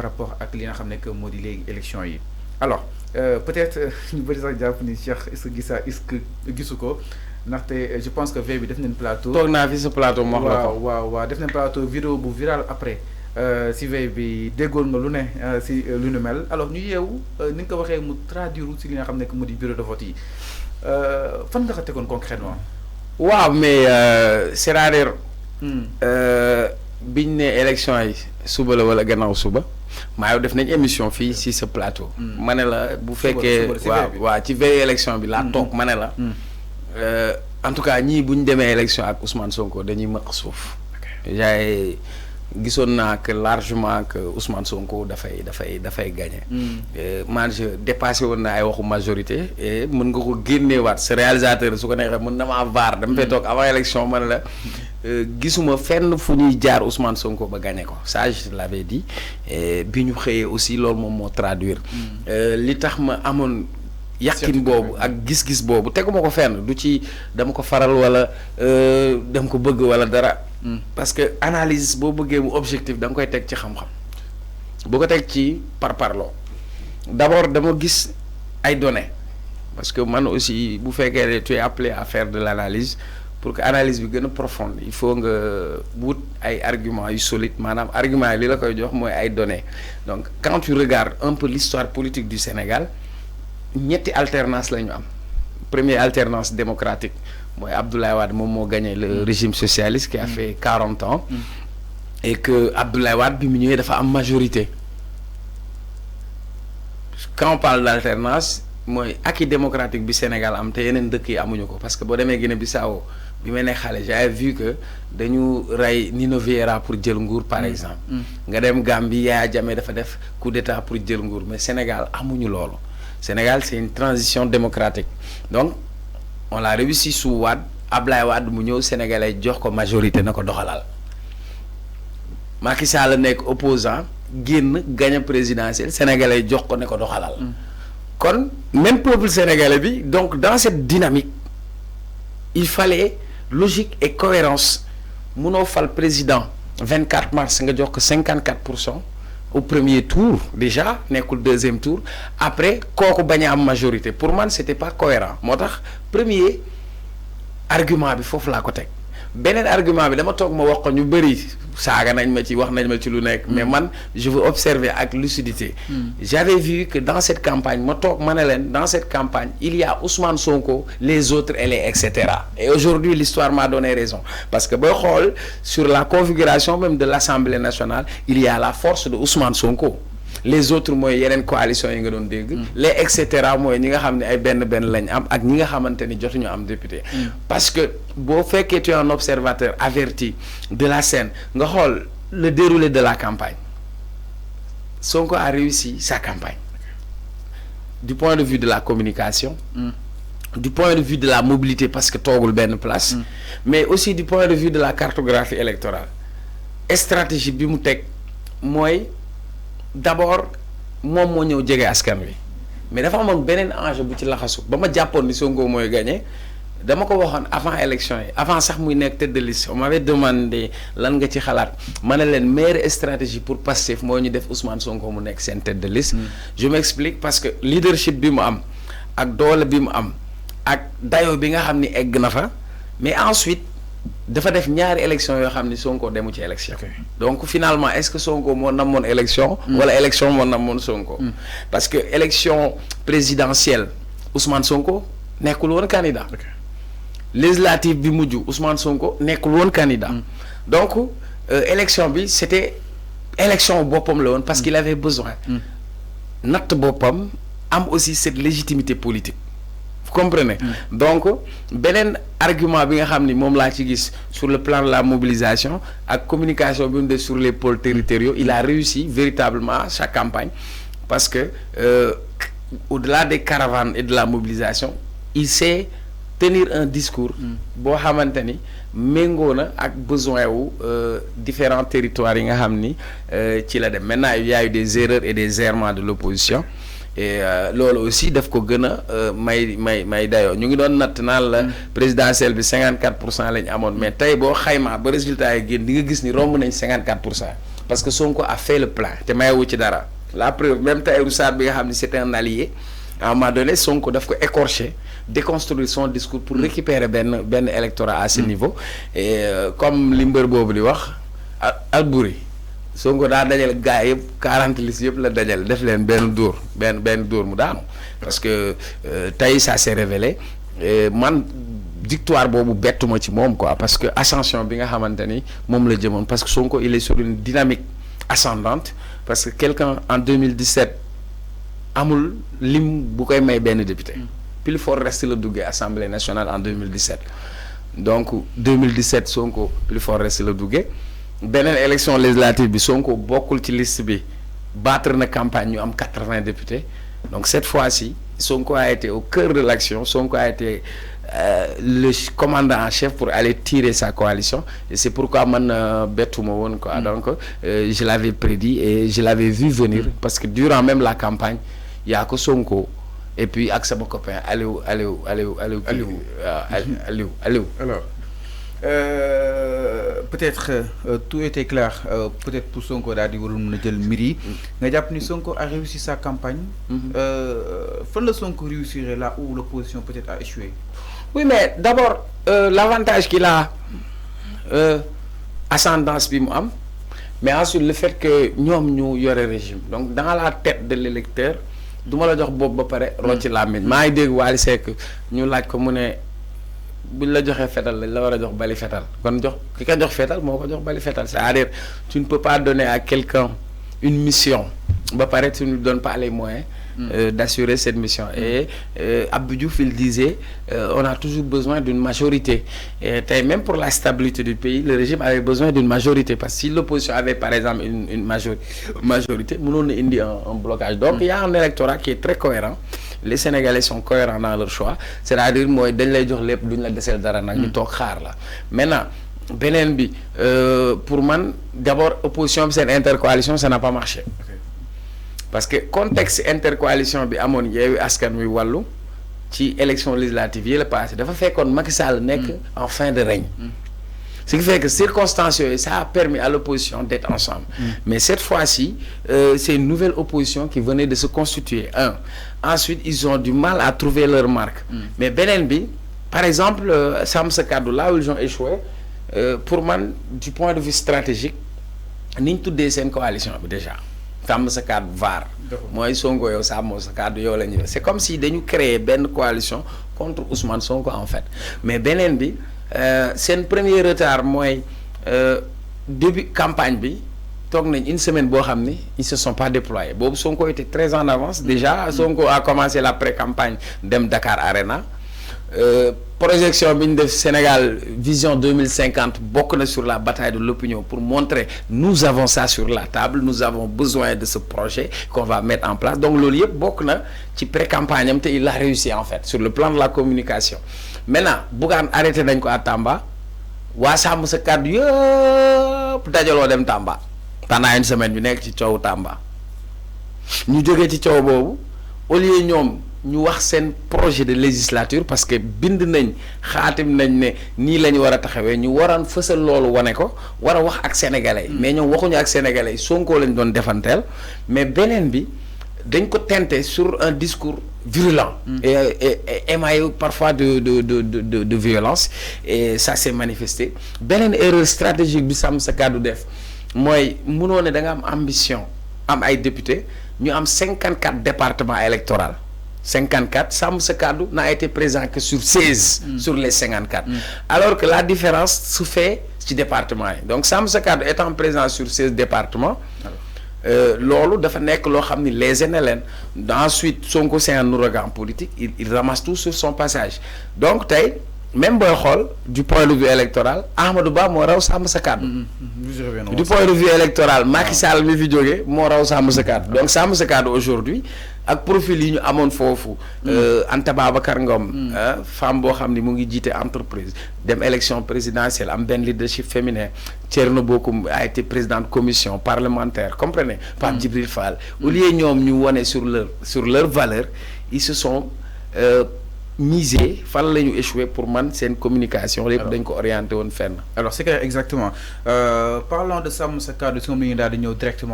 rapport ak li nga xam ne que moo di léegi élection yi alors peut-être ñu bëri sax jàpp ni Cheikh est-ce que gisu ko ndaxte je pense que veille bi def nañ plateau. toog naa fi sa plateau mu wax la ko waaw def nañ plateau vidéo bu viral après si veille bi déggoon nga lu ne si lu nu mel alors ñu yeewu ni nga ko waxee mu traduire si li nga xam ne que mu di bureau de vote yi fan nga ko tegoon concrètement. waaw mais c'est-à-dire biñ ne élection yi suba la wala gannaaw suba maa yow def nañ émission fii si sa plateau. ma ne la bu fekkee waaw ci veille élection bi laa toog ma ne la. En tout cas ñii bu ñu demee élection ak Ousmane Sonko dañuy mëq suuf. jaay gisoon naa que largement que Ousmane Sonko dafay gagné. man je dépassé woon na ay waxu majorité et mën nga ko génneewaat sa réalisateur su ko neexee mën na maa vaar dama fay toog avant élection ma ne la gisuma fenn fu ñuy jaar Ousmane Sonko ba gagné ko ça je l'avais dit et bi ñu xëyee aussi loolu moom moo traduire. li tax ma amoon. yàqin boobu ak gis-gis boobu teguma ko fenn du ci dama ko faral wala dama ko bëgg wala dara. parce que analyse boo bëggee mu objectif da nga koy teg ci xam-xam boo ko teg ci parparloo d'abord dama gis ay données parce que man aussi bu fekkee tu es appelé à faire de l'analyse pour que analyse bi gën a profonde il faut nga wut ay arguments yu solides maanaam arguments yi li la koy jox mooy ay données donc quand tu regardes un peu l'histoire politique du Sénégal. ñetti alternance la ñu am première alternance démocratique mooy Abdoulaye Wade moom moo gagné le régime socialiste qui a fait 40 ans et que Abdoulaye Wade bi mu ñëwee dafa am majorité quand on parle d'alternance mooy acquis démocratique bi Sénégal am te yeneen dëkk yi amuñu ko parce que boo demee Guinée-Bissau bi ma ne xale j'avais vu que dañu rey Nino Vieira pour jël nguur par exemple nga dem Gambie Yaya Jammeh dafa def coup d'état pour jël nguur mais Sénégal amuñu loolu Sénégal c'est une transition démocratique donc on l'a réussi sous Wade Ablaye Wade mu ñëw Sénégalais jox ko majorité na ko doxalal Macky Sall nekk opposant génn gagne présidentielle Sénégalais jox ko ne ko doxalal kon même peuple sénégalais bi donc dans cette dynamique il fallait logique et cohérence munoo fal président 24 mars nga jox ko 54% au premier tour déjà nekkul deuxième tour après kooku bañ a am majorité pour man c'était pas cohérent moo tax premier argument bi foofu laa ko teg beneen argument bi dama toog ma wax ko ñu bëri saaga nañ ma ci wax nañ ma ci lu nekk mais man je veux observer avec lucidité j'avais vu que dans cette campagne ma toog ma ne leen dans cette campagne il y a Ousmane Sonko les autres et les etc et aujourd'hui l'histoire m'a donné raison parce que booy xool sur la configuration même de l'Assemblée nationale il y a la force de Ousmane Sonko les autres mooy yeneen coalition yi nga doon dégg les et cetera mooy ñi nga xam ne ay benn lañ am ak ñi nga xamante ni jotuñu am député parce que boo fekkee tu es un observateur averti de la scène nga xool le déroulé de la campagne Sonko a réussi sa campagne du point de vue de la communication du point de vue de la mobilité parce que toogul benn place mais aussi du point de vue de la cartographie électorale stratégie bi mu teg mooy d'abord moom moo ñëw jege askan wi mais dafa amoon beneen enjeu bu ci laxasu ba ma jàppoon ni Sonko mooy gagné dama ko waxoon avant élection yi avant sax muy nekk tête de liste on m'avait demandé lan nga ci xalaat ma ne leen meilleure stratégie pour Pastef moo ñu def Ousmane Sonko mu nekk seen tête de liste je m'explique parce que leadership bi mu am ak doole bi mu am ak dayo bi nga xam ni egg na fa mais ensuite dafa def ñaari élection yoo xam ni Sonko demu ci élection donc finalement est-ce que Sonko moo namoon élection wala élection moo namoon Sonko parce que élection présidentielle Ousmane Sonko nekkul woon candidat législative bi mujj Ousmane Sonko nekkul woon candidat donc élection bi c'était élection boppam la woon parce qu'il avait besoin natt boppam am aussi cette légitimité politique comprenez donc beneen argument bi nga xam ni moom laa ci gis sur le plan de la mobilisation ak communication bi mu def sur les pôles territoriaux il a réussi véritablement sa campagne parce que au-delà des caravanes et de la mobilisation il sait tenir un discours boo xamante ni méngoo na ak besoin wu différents territoires yi nga xam ni ci la dem maintenant il y a eu des erreurs et des errements de l'opposition et loolu aussi daf ko gën a may dayoo ñu ngi doon natt naan la présidentielle bi 54% lañ amoon mais tey boo xaymaa ba résultat yi génn di nga gis ni romb nañ 54% parce que Sonko a fait le plein te mayewu ci dara la preuve même Tahirou Sarr bi nga xam ne c'était un allié à un moment donné Sonko daf ko écorcher déconstruire son discours pour récupérer benn électorat à ce niveau et comme li mbër boobu di wax Albouri Sonko daa dajale gars yëpp 40 listes yëpp la dajale def leen benn dóor mu daanu parce que tey ça s'est révélé man victoire boobu bettuma ci moom quoi parce que ascension bi nga xamante ni moom la jëmoon parce que Sonko il est sur une dynamique ascendante parce que quelqu'un en 2017 amul lim bu koy may benn député pile fort reste la duggee Assemblée nationale en 2017 donc 2017 Sonko pile fort reste la duggee beneen élection législative bi Sonko bokkul ci liste bi battre na campagne ñu am 80 députés donc cette fois-ci Sonko a été au cœur de l'action Sonko a été le commandant en chef pour aller tirer sa coalition et c'est pourquoi man bettuma woon quoi donc je l'avais prédit et je l'avais vu venir parce que durant même la campagne y a que Sonko et puis ak sama copain Aliou. Alors peut-être tout était clair peut-être pour Sonko daal di warul mën a jël mbir yi nga jàpp ni Sonko a réussi sa campagne. fan la Sonko réussir là où l'opposition peut-être a échoué. Oui mais d'abord l'avantage qu'il a ascendance bi mu am mais ensuite le fait que ñoom ñu yore régime donc dans la tête de l'électeur du ma la jox boobu ba pare rocci làmmiñ maa ngi dégg Wally Seck ñu laaj ko mu ne buñ la joxee fetal lañ la war a jox bali fetal kon jox ki ka jox fetal moo ko jox bali fetal c'est-à-dire tu ne peux pas donner à quelqu'un une mission ba pare tu ne donnes pas les moyens d'assurer cette mission et Abdou Diouf il disait on a toujours besoin d'une majorité et tey même pour la stabilité du pays le régime avait besoin d'une majorité parce que si l'opposition avait par exemple une majorité mënoon na indi un blocage donc il y a un électorat qui est très cohérent les Sénégalais sont cohérents dans leur choix c'est-à-dire mooy dañ lay jox lépp duñ la deseel dara nag ñu toog xaar la maintenant beneen bi pour man d'abord opposition bi seen intercoalition ça n'a pas marché parce que contexte intercoalition bi amoon Yewwi Askan Wi Wallu ci élection législative yi la passé dafa fekkoon Macky Sall nekk en fin de règne ce qui fait que circonstances yooyu ça a permis à l'opposition d'être ensemble mais cette fois-ci c'est une nouvelle opposition qui venait de se constituer ensuite ils ont du mal à trouver leur marque mais beneen bi par exemple Sàmm Sa Kàddu là où ils ont échoué pour man du point de vue stratégique ni ñu tuddee seen coalition bi déjà Sàmm Sa Kàddu VAR mooy Sonko yow Sàmm Sa Kàddu yow la ñu c'est comme si dañu créer benn coalition contre Ousmane Sonko en fait mais beneen bi seen premier retard mooy début campagne bi toog nañ une semaine boo xam ni ils se sont pas déployés boobu Sonko était très en avance déjà Sonko a commencé la pré-campagne dem Dakar Arena projection bi ñu def Sénégal vision 2050 bokk na sur la bataille de l'opinion pour montrer nous avons ça sur la table nous avons besoin de ce projet qu'on va mettre en place donc loolu yëpp bokk na ci pré-campagne am te il a réussi en fait sur le plan de la communication maintenant Bougane arrêté nañ ko à Tamba waa Sàmm Sa Kàddu yëpp dajaloo dem Tamba pendant une semaine bi nekk ci coowu Tamba ñu jógee ci coow boobu au lieu ñoom ñu wax seen projet de législature parce que bind nañ xaatim nañ ne nii la ñu war a taxawee ñu waroon fësal loolu wane ko war a wax ak sénégalais mais ñoom waxuñu ak sénégalais yi Sonko lañ doon defanteel mais beneen bi dañ ko tenter sur un discours virulent et émaillé parfois de violence et ça s'est manifesté beneen erreur stratégique bi Sàmm Sa Kàddu def mooy mënoo ne da nga am ambition am ay députés ñu am 54 départements électoraux 54 Sàmm Sa Kàddu n'a été présent que sur 16 sur les 54 alors que la différence se fait ci département yi donc Sàmm Sa Kàddu étant présent sur 16 départements loolu dafa nekk loo xam ni lésé na leen ensuite Sonko c'est un ouragan politique il ramasse tout sur son passage donc tey même booy xool du point de vue électoral Amadou Ba moo raw Sàmm Sa Kàddu du point de vue électoral Macky Sall mi fi jógee moo raw Sàmm Sa Kàddu donc Sàmm Sa Kàddu aujourd'hui ak profil yi ñu amoon foofu Anta Babacar Ngom femme boo xam ni mu ngi jiite entreprise dem élection présidentielle am benn leadership féminin Thierno Bocoum a été président de commission parlementaire comprenez Pape Djibril Fall au lieu ñoom ñu wone sur leur valeur ils se sont miser fan la ñu échoué pour man seen communication lépp dañ ko orienté woon fenn. alors c'est que exactement parlant de Sàmm Sa Kàddu si moom la ñu daal di ñëw directement.